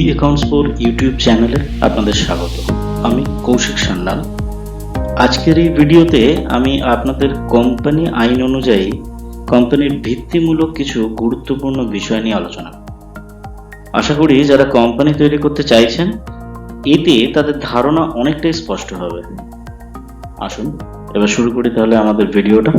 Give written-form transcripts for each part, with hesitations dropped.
E accounts for YouTube চ্যানেলে আপনাদের স্বাগত। আমি কৌশিক সান্যাল। আজকের এই ভিডিওতে আমি আপনাদের কোম্পানি আইন অনুযায়ী কোম্পানির ভিত্তিমূলক কিছু গুরুত্বপূর্ণ বিষয় নিয়ে আলোচনা। আশা করি যারা কোম্পানি তৈরি করতে চাইছেন এতে তাদের ধারণা অনেকটাই স্পষ্ট হবে। আসুন এবার শুরু করি তাহলে আমাদের ভিডিওটা।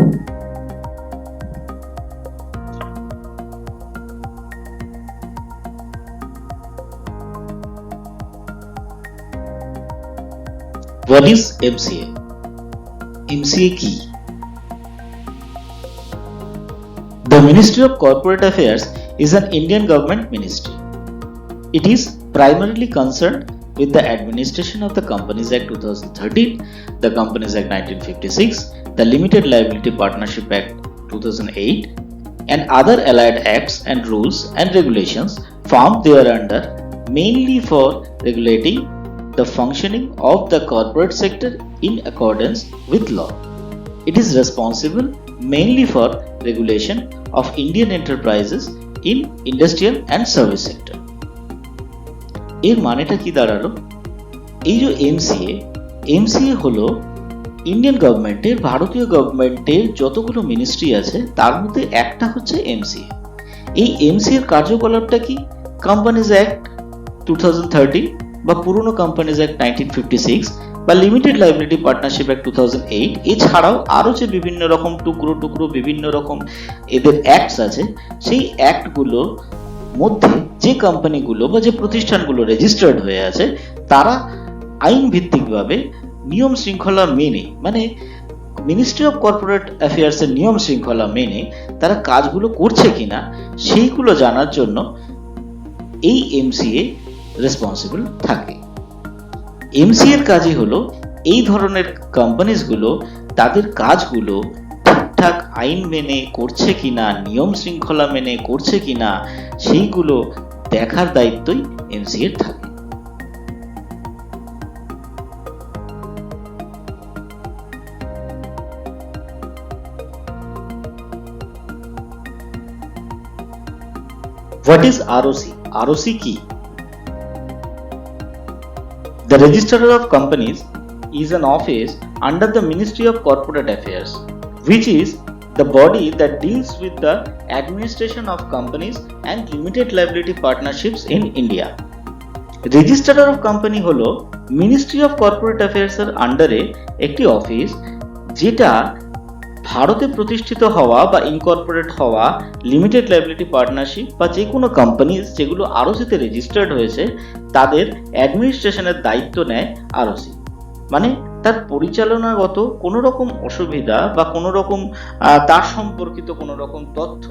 What is MCA? MCA কি? The Ministry of Corporate Affairs is an Indian government ministry. It is primarily concerned with the administration of the Companies Act 2013, the Companies Act 1956, the Limited Liability Partnership Act 2008, and other allied acts and rules and regulations formed thereunder, mainly for regulating the functioning of the corporate sector in accordance with law. It is responsible mainly for regulation of Indian enterprises in industrial and service sector. এর মানেটা কি দাঁড়ালো? এই যে MCA হলো Indian গভর্নমেন্টের, ভারতীয় গভর্নমেন্টের যতগুলো মিনিস্ট্রি আছে তার মধ্যে একটা হচ্ছে এমসিএ। এই এমসিএ এর কার্যকলাপটা কি? কোম্পানিজ অ্যাক্ট 2013 বা পুরনো কোম্পানিজ অ্যাক্ট 1956 বা লিমিটেড লাইবিলিটি পার্টনারশিপ অ্যাক্ট 2008 এছাড়াও আরো যে বিভিন্ন রকম টুকরো বিভিন্ন রকম এদের অ্যাক্টস আছে, সেই অ্যাক্টগুলোর মধ্যে যে কোম্পানিগুলো বা যে প্রতিষ্ঠানগুলো রেজিস্টার্ড হয়ে আছে তারা আইন ভিত্তিকভাবে নিয়ম শৃঙ্খলা মেনে, মানে মিনিস্ট্রি অফ কর্পোরেট অ্যাফেয়ার্স এর নিয়ম শৃঙ্খলা মেনে তারা কাজগুলো করছে কিনা সেইগুলো জানার জন্য এই এমসিএ রেসপন্সিবল থাকে। এমসিএ এর কাজই হলো এই ধরনের কোম্পানিজগুলো তাদের কাজগুলো ঠিকঠাক আইন মেনে করছে কিনা, নিয়ম শৃঙ্খলা মেনে করছে কিনা সেইগুলো দেখার দায়িত্বই এমসিএ এর থাকে। What is ROC? ROC কি? The Registrar of Companies is an office under the Ministry of Corporate Affairs, which is the body that deals with the administration of companies and limited liability partnerships in India. Registrar of Company হলো Ministry of Corporate Affairs এর আন্ডারে একটি office যেটা ভারতে প্রতিষ্ঠিত হওয়া বা incorporate হওয়া লিমিটেড লাইবিলিটি পার্টনারশিপ বা যে কোনো কোম্পানিজ যেগুলো আরওসিতে রেজিস্টার্ড হয়েছে তাদের অ্যাডমিনিস্ট্রেশনের দায়িত্ব নেয় আরওসি। মানে তার পরিচালনাগত কোনো রকম অসুবিধা বা কোনো রকম তার সম্পর্কিত কোনো রকম তথ্য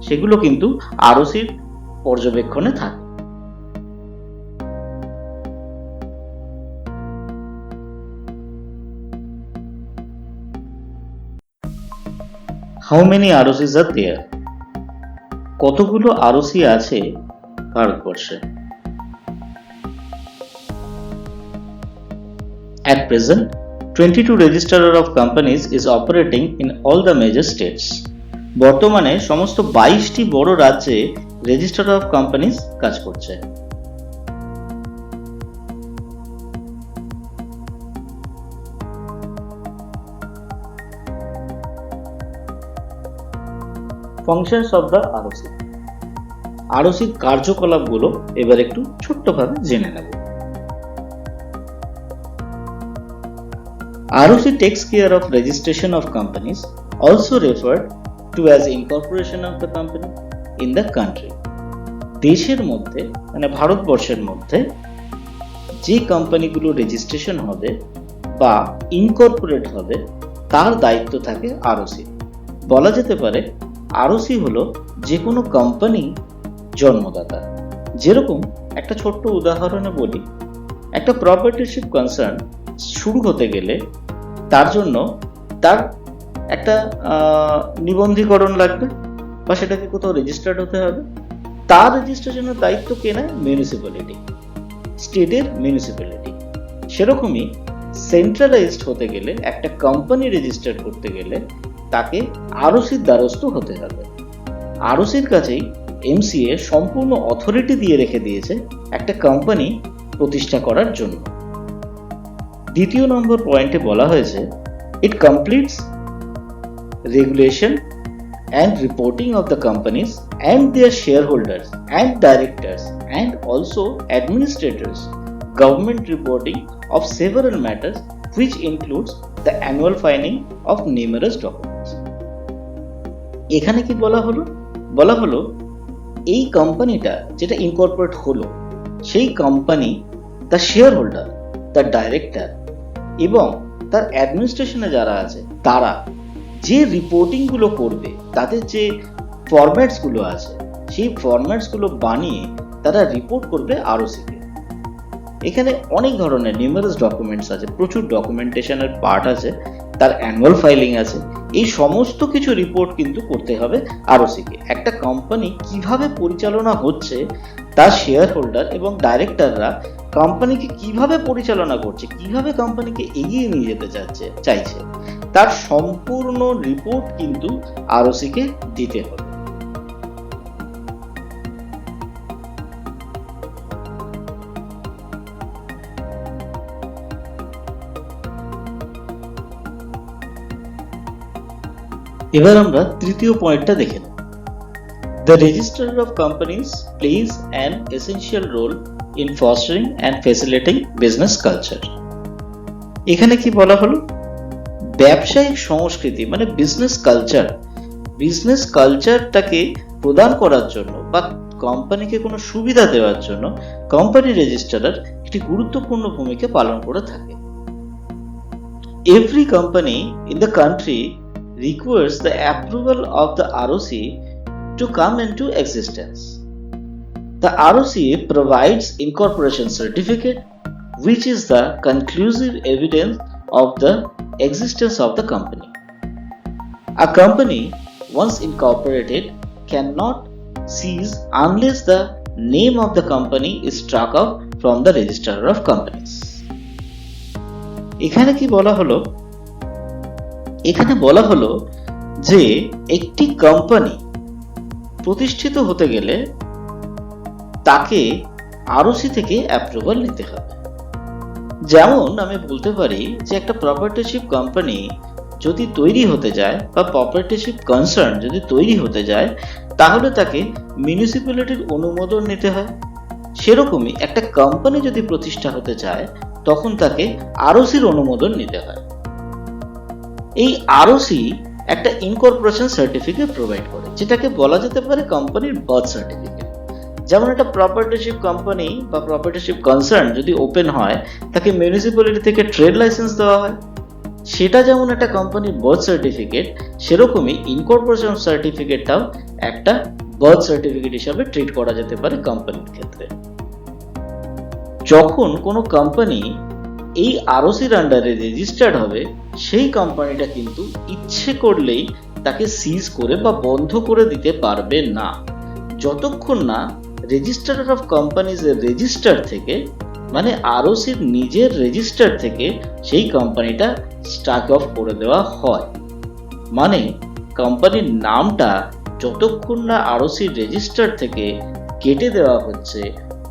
সেগুলো কিন্তু আরওসির পর্যবেক্ষণে থাকে। How many ROCs are there? কতগুলো আরওসি আছে ভারতবর্ষে? At present, 22 Registrar of Companies is operating in all the major states. বর্তমানে সমস্ত 22টি বড় রাজ্যে রেজিস্ট্রার অফ কোম্পানিজ কাজ করছে। Functions of the ROC. আরওসির কার্যকলাপগুলো এবার একটু ছোট্টভাবে জেনে নেব। ROC takes care of registration of companies, also referred to as incorporation of the company in the country. দেশের মধ্যে মানে ভারতবর্ষের মধ্যে যে কোম্পানিগুলো রেজিস্ট্রেশন হবে বা ইনকর্পোরেট হবে তার দায়িত্ব থাকে আরওসি। বলা যেতে পারে আরওসি হলো যে কোনো কোম্পানি জন্মদাতা। যেরকম একটা ছোট্ট উদাহরণে বলি, একটা প্রপার্টিশিপ কনসার্ন শুরু হতে গেলে তার জন্য তার একটা নিবন্ধীকরণ লাগবে বা সেটাকে কোথাও রেজিস্টার্ড হতে হবে। তার রেজিস্ট্রেশনের দায়িত্ব কে নেয়? মিউনিসিপ্যালিটি, স্টেটের মিউনিসিপ্যালিটি। সেরকমই সেন্ট্রালাইজড হতে গেলে একটা কোম্পানি রেজিস্টার করতে গেলে তাকে আরওসির দ্বারস্থ হতে হবে। আরওসির কাছেই এমসিএ সম্পূর্ণ অথরিটি দিয়ে রেখে দিয়েছে একটা কোম্পানি প্রতিষ্ঠা করার জন্য। দ্বিতীয় নম্বর পয়েন্টে বলা হয়েছে it completes regulation and reporting of the companies and their shareholders and directors and also administrators, government reporting of several matters which includes the annual filing of numerous documents. এখানে কি বলা হলো এই কোম্পানিটা যেটা ইনকর্পোরেট হলো সেই কোম্পানি তার শেয়ার হোল্ডার, তার ডাইরেক্টর এবং তার অ্যাডমিনিস্ট্রেশনে যারা আছে তারা যে রিপোর্টিং গুলো করবে, তাদের যে ফরম্যাটস গুলো আছে সেই ফরম্যাটস গুলো বানিয়ে তারা রিপোর্ট করবে আরওসি কে। এখানে অনেক ধরনের নিউমারাস ডকুমেন্টস আছে, প্রচুর ডকুমেন্টেশনের পার্ট আছে, তার অ্যানুয়াল ফাইলিং আছে, এই সমস্ত কিছু রিপোর্ট কিন্তু করতে হবে আরওসি কে। একটা কোম্পানি কিভাবে পরিচালনা হচ্ছে, তার শেয়ার হোল্ডার এবং ডাইরেক্টররা কোম্পানিকে কিভাবে পরিচালনা করছে, কিভাবে কোম্পানিকে এগিয়ে নিয়ে যেতে চাইছে, তার সম্পূর্ণ রিপোর্ট কিন্তু আরওসি কে দিতে হবে। এবার আমরা তৃতীয় পয়েন্টটা দেখে নেব। The Registrar of Companies plays an essential role in fostering and facilitating business culture. এখানে কি বলা হলো, ব্যবসায়িক সংস্কৃতি মানে বিজনেস কালচারটাকে প্রদান করার জন্য বা কোম্পানিকে কোনো সুবিধা দেওয়ার জন্য কোম্পানি রেজিস্ট্রার একটি গুরুত্বপূর্ণ ভূমিকা পালন করে থাকে। Every company in the country requires the approval of the ROC to come into existence. The ROC provides incorporation certificate, which is the conclusive evidence of the existence of the company. A company, once incorporated, cannot cease unless the name of the company is struck off from the Registrar of Companies. এখানে বলা হলো যে একটি company প্রতিষ্ঠিত হতে গেলে তাকে ROC থেকে অ্যাপ্রুভাল নিতে হবে। যেমন আমি বলতে পারি যে একটা প্রপার্টিশিপ কোম্পানি যদি তৈরি হতে যায় বা প্রপার্টিশিপ কনসার্ন যদি তৈরি হতে যায় তাহলে তাকে মিউনিসিপ্যালিটির অনুমোদন নিতে হয়। সেরকমই একটা কোম্পানি যদি প্রতিষ্ঠা হতে চায় তখন তাকে আরওসির অনুমোদন নিতে হয়। এই আরওসি একটা ইনকর্পোরেশন সার্টিফিকেট প্রোভাইড করে, যেটাকে বলা যেতে পারে কোম্পানির বার্থ সার্টিফিকেট। যেমন একটা প্রপার্টিশিপ কোম্পানি বা প্রপার্টিশিপ কনসার্ন যদি ওপেন হয় তাকে মিউনিসিপ্যালিটি থেকে ট্রেড লাইসেন্স দেওয়া হয়, সেটা যেমন একটা কোম্পানির বার্থ সার্টিফিকেট, সেরকমই ইনকর্পোরেশন সার্টিফিকেটটাও একটা বার্থ সার্টিফিকেট হিসাবে ট্রিট করা যেতে পারে কোম্পানির ক্ষেত্রে। যখন কোনো কোম্পানি এই আরওসির আন্ডারে রেজিস্টার্ড হবে সেই কোম্পানিটা কিন্তু ইচ্ছে করলেই তাকে সিজ করে বা বন্ধ করে দিতে পারবে না, যতক্ষণ না রেজিস্ট্রার অফ কোম্পানিজ এর রেজিস্টার থেকে মানে আরওসির নিজের রেজিস্টার থেকে সেই কোম্পানিটা স্টাক অফ করে দেওয়া হয়। মানে কোম্পানির নামটা যতক্ষণ না আরওসির রেজিস্টার থেকে কেটে দেওয়া হচ্ছে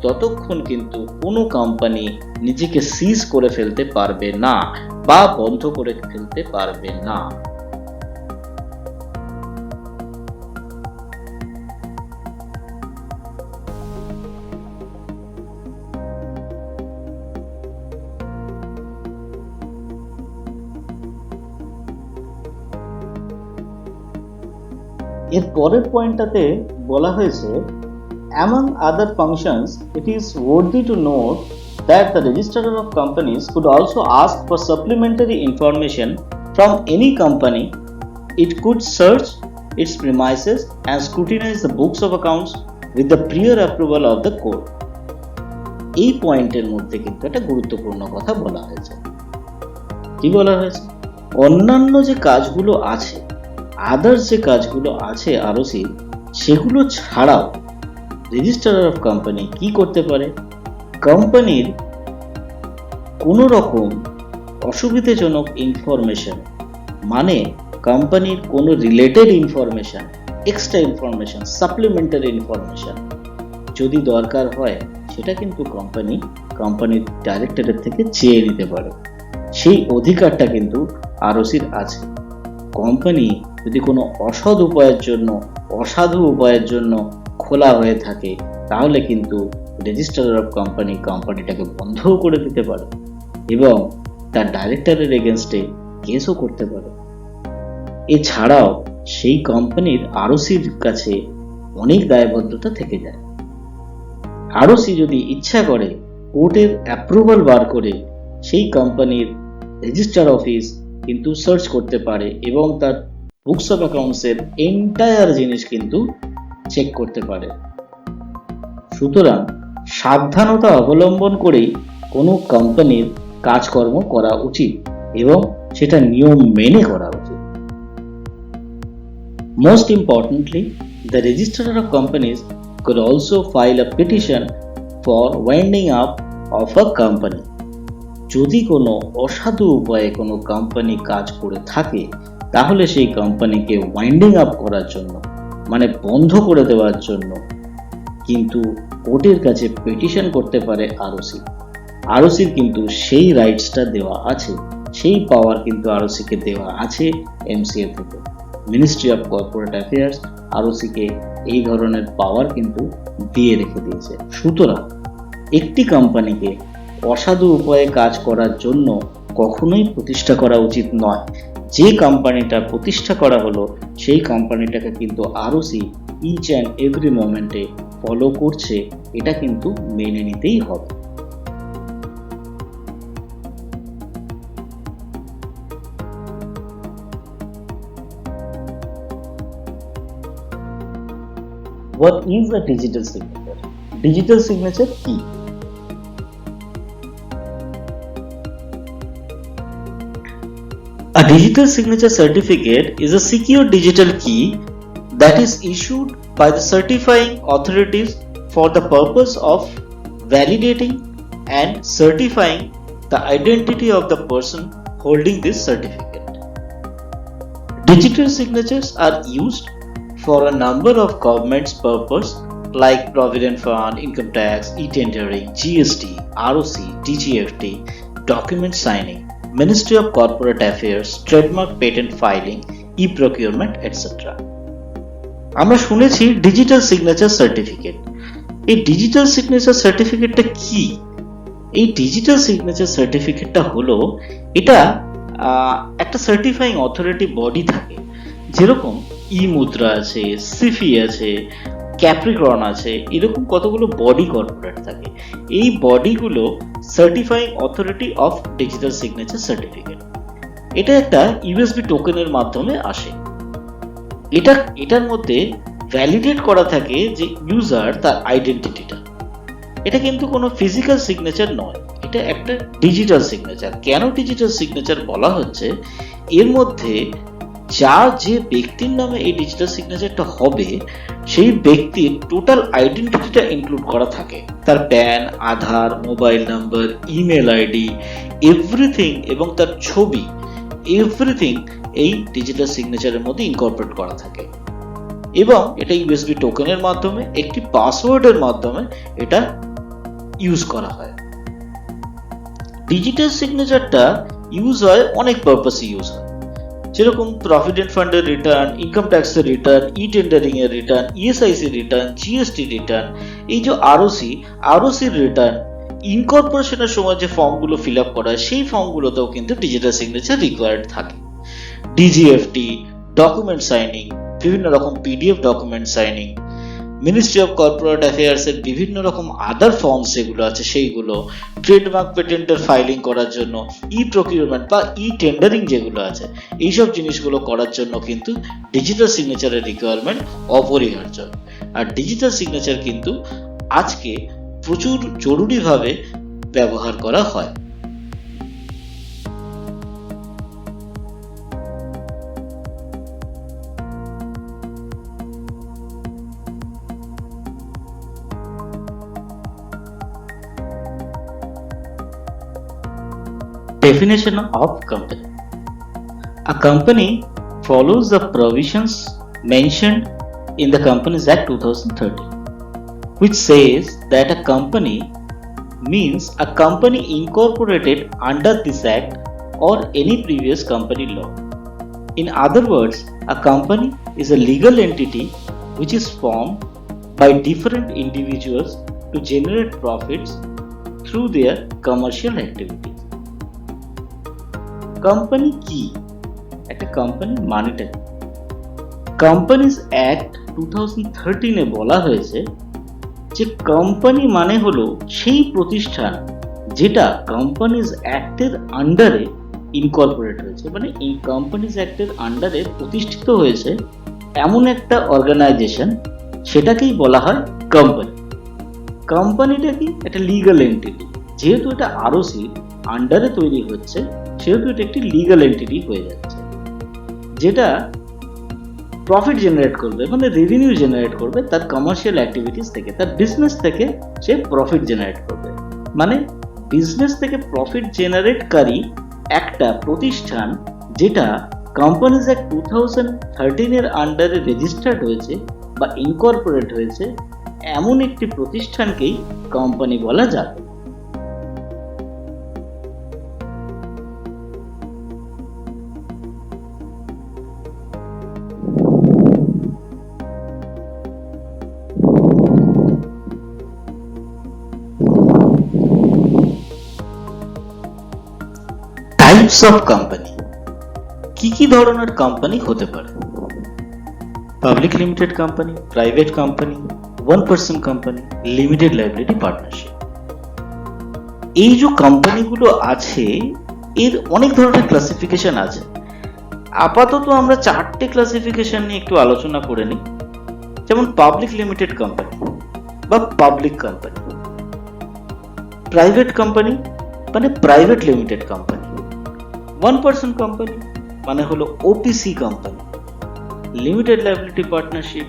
ততক্ষণ কিন্তু কোনো কোম্পানি নিজেকে সিজ করে ফেলতে পারবে না বা বন্ধ করে ফেলতে পারবে না। এর পরের পয়েন্টটাতে বলা হয়েছে among other functions it is worthy to note that the registrar of companies could also ask for supplementary information from any company. It could search its premises and scrutinize the books of accounts with the prior approval of the court. এই পয়েন্টের মধ্যে কিন্তু একটা গুরুত্বপূর্ণ কথা বলা হয়েছে। কি বলা হয়েছে? অন্যান্য যে কাজগুলো আছে, আদার্স যে কাজগুলো আছে আরওসি, সেগুলো ছাড়াও রেজিস্ট্রার অফ কোম্পানি কি করতে পারে? কোম্পানির কোনো রকম অসুবিধাজনক ইনফরমেশন মানে কোম্পানির কোনো related information extra information, supplementary information যদি দরকার হয় সেটা কিন্তু কোম্পানির ডাইরেক্টরের থেকে চেয়ে নিতে পারে। সেই অধিকারটা কিন্তু আরওসির আছে। কোম্পানি যদি কোনো অসাধু উপায়ের জন্য খোলা হয়ে থাকে তাহলে কিন্তু রেজিস্ট্রার অফ কোম্পানিটাকে বন্ধও করে দিতে পারে এবং তার ডাইরেক্টরের এগেনস্টে কেসও করতে পারে। এছাড়াও সেই কোম্পানির আরওসির কাছে অনেক দায়বদ্ধতা থেকে যায়। আরওসি যদি ইচ্ছা করে কোর্টের অ্যাপ্রুভাল বার করে সেই কোম্পানির রেজিস্ট্রার অফিস কিন্তু সার্চ করতে পারে এবং তার বুকস অফ অ্যাকাউন্টসের এন্টায়ার জিনিস কিন্তু চেক করতে পারে। সুতরাং সাবধানতা অবলম্বন করেই কোনো কোম্পানির কাজকর্ম করা উচিত এবং সেটা নিয়ম মেনে করা উচিত। Most importantly, the registrar of companies could also file a petition for winding up of a company. যদি কোনো অসাধু উপায়ে কোনো কোম্পানি কাজ করে থাকে তাহলে সেই কোম্পানিকে ওয়াইন্ডিং আপ করার জন্য, মানে বন্ধ করে দেওয়ার জন্য কিন্তু কোর্টের কাছে পিটিশন করতে পারে আরওসির কিন্তু সেই রাইটসটা দেওয়া আছে, সেই পাওয়ার কিন্তু আরওসিকে দেওয়া আছে এমসিএ থেকে। মিনিস্ট্রি অফ কর্পোরেট অ্যাফেয়ার্স আরওসিকে এই ধরনের পাওয়ার কিন্তু দিয়ে রেখে দিয়েছে। সুতরাং একটি কোম্পানিকে অসাধু উপায়ে কাজ করার জন্য কখনোই প্রতিষ্ঠা করা উচিত নয়। যে কোম্পানিটা প্রতিষ্ঠা করা হলো সেই কোম্পানিটাকে কিন্তু আরওসি ইচ অ্যান্ড এভরি মোমেন্টে ফলো করছে, এটা কিন্তু মেনে নিতেই হবে। What is a digital signature? Digital signature key. A digital signature certificate is a secure digital key that is issued by the certifying authorities for the purpose of validating and certifying the identity of the person holding this certificate. Digital signatures are used for a number of government's purpose like Provident Fund, Income Tax, e-tendering, GST, ROC, DGFT, document signing, Ministry of Corporate Affairs, trademark patent filing, e-procurement, etc. আমরা শুনেছি digital signature certificate. এই digital signature সার্টিফিকেটটা কি? এই digital signature সার্টিফিকেটটা হলো, এটা একটা সার্টিফাইং অথরিটি বডি থাকে, যেরকম ই মুদ্রা আছে, সিফি আছে, ক্যাপ্রিকর্ন আছে, এরকম কতগুলো বডি কর্পোরেট থাকে। এই বডিগুলো certifying authority of digital signature certificate. এটা একটা ইউএসবি টোকেনের মাধ্যমে আসে। এটার মধ্যে ভ্যালিডেট করা থাকে যে ইউজার তার আইডেন্টিটিটা। এটা কিন্তু কোনো ফিজিক্যাল সিগনেচার নয়, এটা একটা ডিজিটাল সিগনেচার। কেন ডিজিটাল সিগনেচার বলা হচ্ছে? এর মধ্যে যে ব্যক্তির নামে এই ডিজিটাল সিগনেচারটা হবে সেই ব্যক্তির টোটাল আইডেন্টিটিটা ইনক্লুড করা থাকে। তার PAN, Aadhaar, mobile number, email ID, everything এবং তার ছবি, এভরিথিং এই ডিজিটাল সিগনেচারের মধ্যে ইনকর্পোরেট করা থাকে এবং এটা ইউএসবি টোকেনের মাধ্যমে, একটি পাসওয়ার্ডের মাধ্যমে এটা ইউজ করা হয়। ডিজিটাল সিগনেচারটা ইউজ হয় অনেক পারপাসে ইউজ হয়, যেরকম প্রভিডেন্ট ফান্ডের রিটার্ন, ইনকাম ট্যাক্সের রিটার্ন, ই টেন্ডারিং এর return, ESIC return, GST return, এই যে আরওসির রিটার্ন, ইনকর্পোরেশনের সময় যে ফর্মগুলো ফিল আপ করা হয় সেই ফর্মগুলোতেও কিন্তু ডিজিটাল সিগনেচার রিকোয়ার্ড থাকে। ডিজিএফটি, ডকুমেন্ট সাইনিং, বিভিন্ন রকম PDF document signing, ministry of corporate affairs এর বিভিন্ন রকম আদার ফর্মস যেগুলো আছে সেইগুলো, ট্রেডমার্ক পেটেন্টের ফাইলিং করার জন্য, ই প্রকিউরমেন্ট বা ই টেন্ডারিং যেগুলো আছে, এইসব জিনিসগুলো করার জন্য কিন্তু ডিজিটাল সিগনেচারের রিকোয়ারমেন্ট অপরিহার্য। আর ডিজিটাল সিগনেচার কিন্তু আজকে প্রচুর জরুরিভাবে ব্যবহার করা হয়। Definition of company. A company follows the provisions mentioned in the Companies Act 2013, which says that a company means a company incorporated under this act or any previous company law. In other words, a company is a legal entity which is formed by different individuals to generate profits through their commercial activities. Company কি? একটা company মানেটা কি? Companies act 2013 এ বলা হয়েছে যে company মানে হলো সেই প্রতিষ্ঠান যেটা কোম্পানিজ অ্যাক্টের আন্ডারে ইনকর্পোরেট হয়েছে, মানে এই কোম্পানিজ অ্যাক্টের আন্ডারে প্রতিষ্ঠিত হয়েছে এমন একটা অর্গানাইজেশন, সেটাকেই বলা হয় কোম্পানি। কোম্পানিটা কি? একটা লিগ্যাল এন্টিটি। যেহেতু এটা আরওসি আন্ডারে তৈরি হচ্ছে, সেহেতু এটা একটি লিগ্যাল এন্টিটি হয়ে যাচ্ছে, যেটা প্রফিট জেনারেট করবে, মানে রেভিনিউ জেনারেট করবে তার কমার্শিয়াল অ্যাক্টিভিটিস থেকে, তার বিজনেস থেকে সে প্রফিট জেনারেট করবে। মানে বিজনেস থেকে প্রফিট জেনারেটকারী একটা প্রতিষ্ঠান যেটা কোম্পানিজ অ্যাক্ট 2013 এর আন্ডারে রেজিস্টার্ড হয়েছে বা ইনকর্পোরেট হয়েছে, এমন একটি প্রতিষ্ঠানকেই কোম্পানি বলা যাবে। Types of company. কি কি ধরনের কোম্পানি হতে পারে? Public limited company, private company, one person company, limited liability partnership. এই যে কোম্পানিগুলো আছে এর অনেক ধরনের ক্লাসিফিকেশন আছে। আপাতত আমরা 4টে ক্লাসিফিকেশন নিয়ে একটু আলোচনা করে নিই। যেমন পাবলিক লিমিটেড কোম্পানি বা পাবলিক কোম্পানি, প্রাইভেট কোম্পানি মানে private limited company, one person company মানে হলো OPC company, limited liability partnership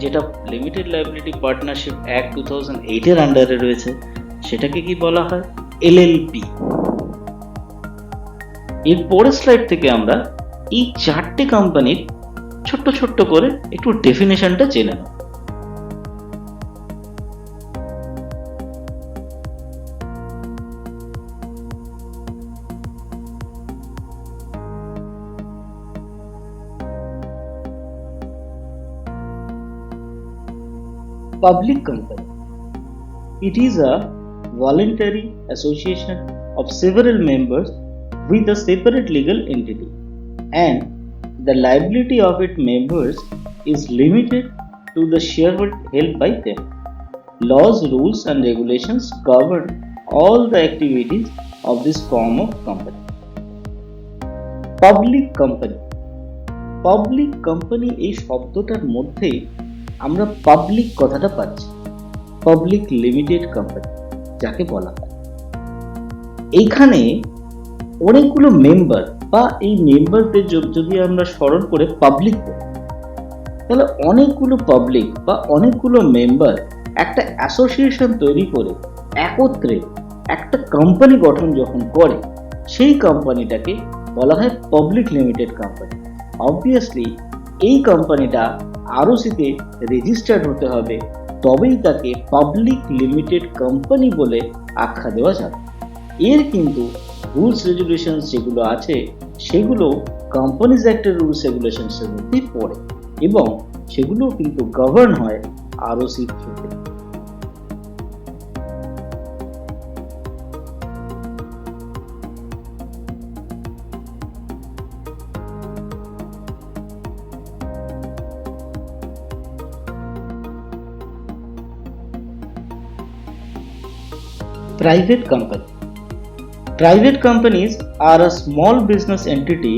যেটা লিমিটেড লাইবিলিটি পার্টনারশিপ অ্যাক্ট 2008 এর আন্ডারে রয়েছে, সেটাকে কি বলা হয়? এলএলপি। এর পরের স্লাইড থেকে আমরা এই 4টে কোম্পানির ছোট্ট ছোট্ট করে একটু ডেফিনেশনটা জেনে নেব। Public company. It is a voluntary association of several members with a separate legal entity, and the liability of its members is limited to the shareholding held by them. Laws, rules, and regulations govern all the activities of this form of company. Public company. Public company এই শব্দটার মধ্যে আমরা public কথাটা পাচ্ছি, public limited company যাকে বলা হয়। এইখানে অনেকগুলো মেম্বার বা এই মেম্বারদের যদি আমরা স্মরণ করে পাবলিক বলি, তাহলে অনেকগুলো পাবলিক বা অনেকগুলো মেম্বার একটা অ্যাসোসিয়েশন তৈরি করে একত্রে একটা কোম্পানি গঠন যখন করে, সেই কোম্পানিটাকে বলা হয় পাবলিক লিমিটেড কোম্পানি। অবভিয়াসলি এই কোম্পানিটা আরওসিতে রেজিস্টার্ড হতে হবে, তবেই তাকে পাবলিক লিমিটেড কোম্পানি বলে আখ্যা দেওয়া যাবে। এর কিন্তু রুলস রেগুলেশনস যেগুলো আছে সেগুলো কোম্পানিজ অ্যাক্টের রুলস রেগুলেশনসের মধ্যেই পড়ে এবং সেগুলো কিন্তু গভর্ন হয় আরওসি থ্রুতে। Private company. Private companies are a small business entity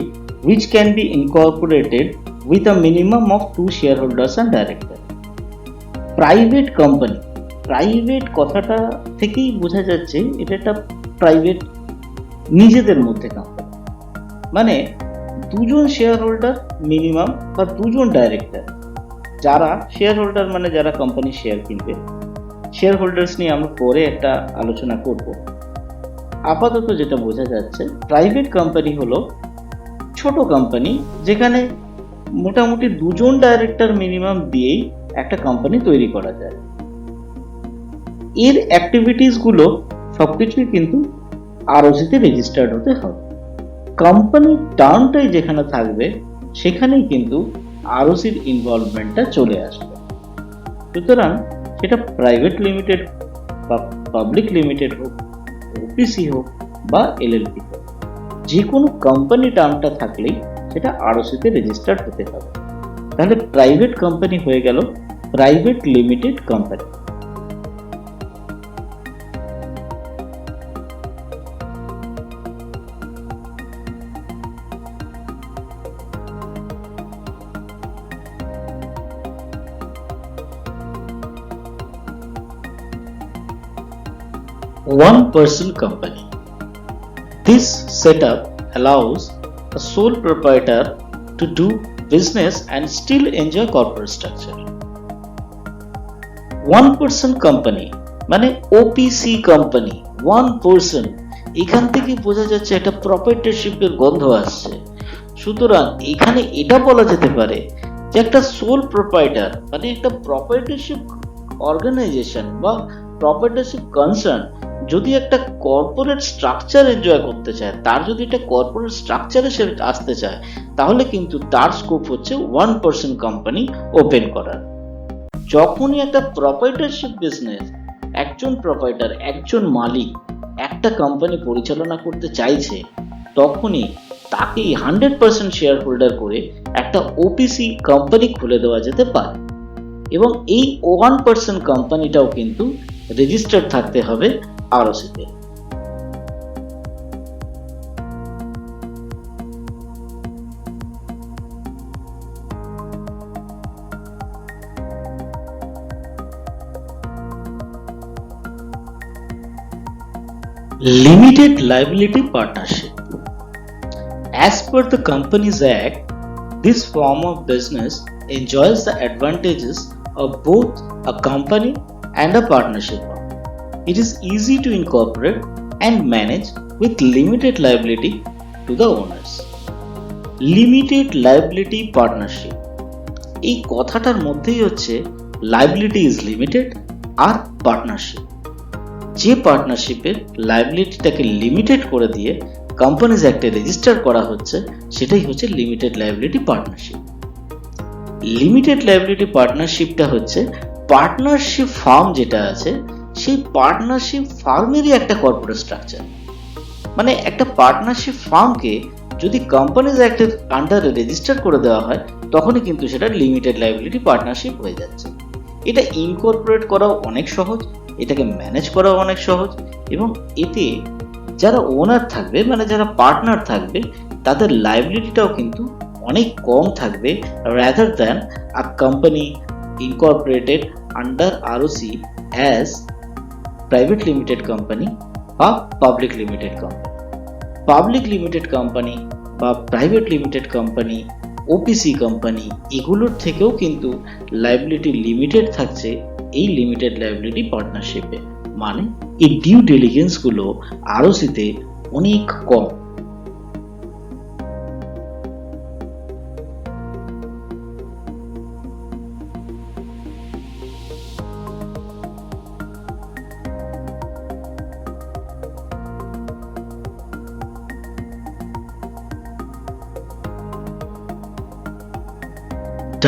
which can be incorporated with a minimum of 2 shareholders and directors. Private company. Private কথাটা থেকেই বোঝা যাচ্ছে এটা একটা প্রাইভেট নিজেদের মধ্যে কোম্পানি, মানে দুজন শেয়ার হোল্ডার মিনিমাম বা দুজন ডাইরেক্টর। যারা শেয়ার হোল্ডার মানে যারা কোম্পানি শেয়ার কিনবে, শেয়ার হোল্ডার্স নিয়ে আমরা পরে একটা আলোচনা করব। আপাতত যেটা বোঝা যাচ্ছে প্রাইভেট কোম্পানি হলো ছোট কোম্পানি যেখানে মোটামুটি 2 জন ডাইরেক্টর মিনিমাম দিয়েই একটা কোম্পানি তৈরি করা যায়। এর অ্যাক্টিভিটিস গুলো সবকিছুই কিন্তু আরওসিতে রেজিস্টার্ড হতে হবে। কোম্পানির টার্মটাই যেখানে থাকবে সেখানেই কিন্তু আরওসির ইনভলভমেন্টটা চলে আসবে। সুতরাং সেটা প্রাইভেট লিমিটেড বা পাবলিক লিমিটেড হোক, ওপিসি হোক বা এলএলপি হোক, যে কোনো কোম্পানি টার্মটা থাকলেই সেটা আরওসিতে রেজিস্টার্ড হতে হবে। তাহলে প্রাইভেট কোম্পানি হয়ে গেল private limited company. One-person company. This setup allows a sole proprietor to do business and still enjoy corporate structure. One-person company মানে ওপিসি কোম্পানি, ওয়ান পার্সন, এখান থেকে বোঝা যাচ্ছে একটা প্রপার্টারশিপের গন্ধ আসছে। সুতরাং এখানে এটা বলা যেতে পারে যে একটা সোল প্রপার্টার মানে একটা প্রপার্টারশিপ অর্গানাইজেশন বা প্রপার্টারশিপ কনসার্ন যদি একটা কর্পোরেট স্ট্রাকচার এনজয় করতে চায়, তার যদি একটা কর্পোরেট স্ট্রাকচারে সে আসতে চায়, তাহলে কিন্তু তার স্কোপ হচ্ছে 1% কোম্পানি ওপেন করার। যখনই একটা প্রপার্টারশিপ বিজনেস, একজন প্রপার্টার, একজন মালিক একটা কোম্পানি পরিচালনা করতে চাইছে, তখনই তাকেই 100% শেয়ার হোল্ডার করে একটা ওপিসি কোম্পানি খুলে দেওয়া যেতে পারে এবং এই 1% কোম্পানিটাও কিন্তু রেজিস্টার্ড থাকতে হবে আরওসিতে। Limited liability partnership. As per the Companies Act, this form of business enjoys the advantages of both a company and a partnership. It is easy to incorporate and manage with limited liability to the owners. Limited liability partnership. এই কথাটার মধ্যেই হচ্ছে liability is limited আর partnership. যে পার্টনারশিপের লাইবিলিটিটাকে limited করে দিয়ে companies অ্যাক্টে register করা হচ্ছে, সেটাই হচ্ছে limited liability partnership. Limited liability পার্টনারশিপটা হচ্ছে পার্টনারশিপ ফার্ম যেটা আছে, সেই পার্টনারশিপ ফার্মেরই একটা কর্পোরেট স্ট্রাকচার। মানে একটা পার্টনারশিপ ফার্মকে যদি কোম্পানিজ অ্যাক্টের আন্ডারে রেজিস্টার করে দেওয়া হয়, তখনই কিন্তু সেটা লিমিটেড লাইবিলিটি পার্টনারশিপ হয়ে যাচ্ছে। এটা ইনকর্পোরেট করাও অনেক সহজ, এটাকে ম্যানেজ করাও অনেক সহজ এবং এতে যারা ওনার থাকবে মানে যারা পার্টনার থাকবে তাদের লাইবিলিটিটাও কিন্তু অনেক কম থাকবে rather than a company incorporated under ROC as private limited company বা public limited company. Public limited company বা private limited company, OPC company, এগুলোর থেকেও কিন্তু লাইবিলিটি লিমিটেড থাকছে এই লিমিটেড লাইবিলিটি পার্টনারশিপে। মানে এই ডিউ ডিলিজেন্স গুলো আরওসিতে অনেক কম।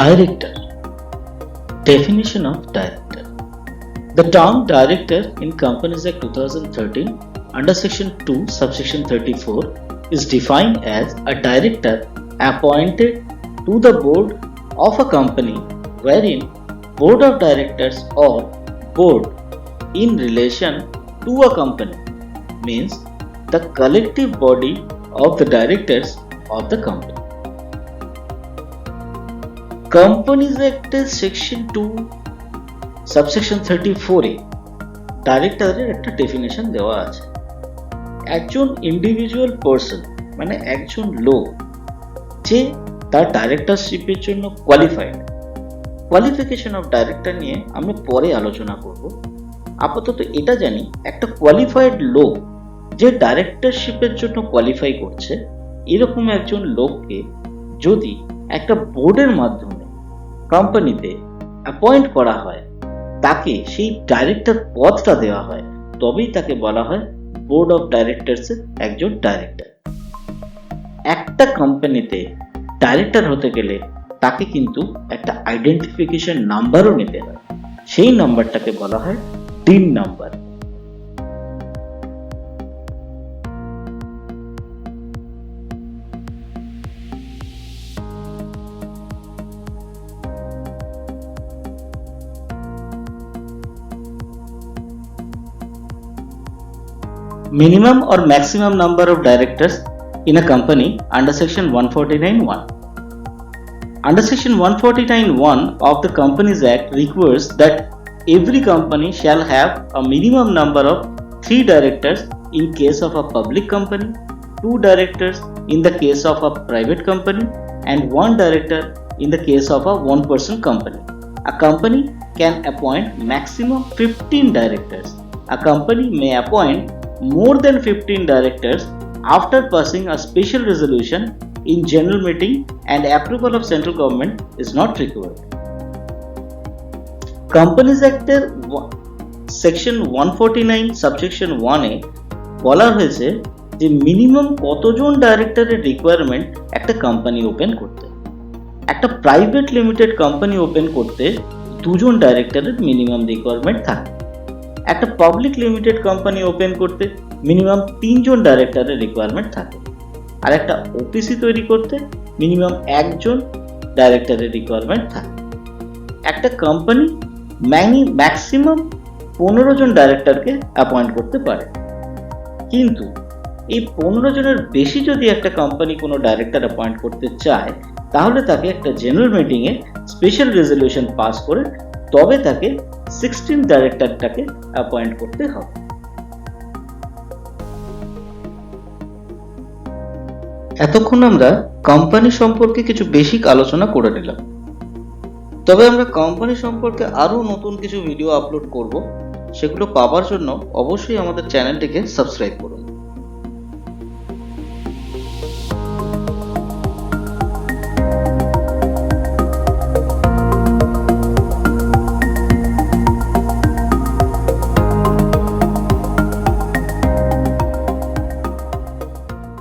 Director. Definition of director. The term director in Companies Act 2013 under section 2 subsection 34 is defined as a director appointed to the board of a company wherein board of directors or board in relation to a company means the collective body of the directors of the company. Companies Act section 2 subsection 34 এ ডাইরেক্টরের একটা definition দেওয়া আছে। একজন individual person মানে একজন লোক যে তার ডাইরেক্টরশিপের জন্য কোয়ালিফাইড। কোয়ালিফিকেশন অফ ডাইরেক্টর নিয়ে আমরা পরে আলোচনা করব। আপাতত এটা জানি একটা কোয়ালিফাইড লোক যে ডাইরেক্টরশিপের জন্য কোয়ালিফাই করছে, এরকম একজন লোককে যদি একটা বোর্ডের মাধ্যমে কোম্পানিতে অ্যাপয়েন্ট করা হয়, তাকে সেই ডাইরেক্টর পদটা দেওয়া হয়, তবেই তাকে বলা হয় বোর্ড অফ ডাইরেক্টরসের একজন ডাইরেক্টর। একটা কোম্পানিতে ডাইরেক্টর হতে গেলে তাকে কিন্তু একটা আইডেন্টিফিকেশন নাম্বারও নিতে হয়, সেই নাম্বারটাকে বলা হয় dean number. Minimum or maximum number of directors in a company under section 149(1). Under section 149(1) of the Companies Act requires that every company shall have a minimum number of 3 directors in case of a public company, 2 directors in the case of a private company, and 1 director in the case of a one-person company. A company can appoint maximum 15 directors. A company may appoint more than 15 directors after passing a special resolution in general meeting, and approval of central government is not required. Companies Act এর section 149 subsection 1 এ বলা হয়েছে যে minimum কতজন ডাইরেক্টরের requirement একটা company open করতে। একটা private limited company open করতে 2 জন ডাইরেক্টরের minimum requirement থাকে। একটা পাবলিক লিমিটেড কোম্পানি ওপেন করতে মিনিমাম 3 জন ডাইরেক্টরের রিকোয়ারমেন্ট থাকে। আর একটা ওপিসি তৈরি করতে মিনিমাম 1 জন ডাইরেক্টরের রিকোয়ারমেন্ট থাকে। একটা কোম্পানি ম্যাক্সিমাম 15 জন ডাইরেক্টরকে অ্যাপয়েন্ট করতে পারে, কিন্তু এই 15 জনের বেশি যদি একটা কোম্পানি কোনো ডাইরেক্টর অ্যাপয়েন্ট করতে চায়, তাহলে তাকে একটা জেনারেল মিটিংয়ে স্পেশাল রেজলিউশন পাস করে তবে তাকে 16 ডাইরেক্টরটাকে অ্যাপয়েন্ট করতে হবে। এতক্ষণ আমরা কোম্পানি সম্পর্কে কিছু বেসিক আলোচনা করে নিলাম, তবে আমরা কোম্পানি সম্পর্কে আরো নতুন কিছু ভিডিও আপলোড করব। সেগুলো পাওয়ার জন্য অবশ্যই আমাদের চ্যানেলটিকে সাবস্ক্রাইব করুন।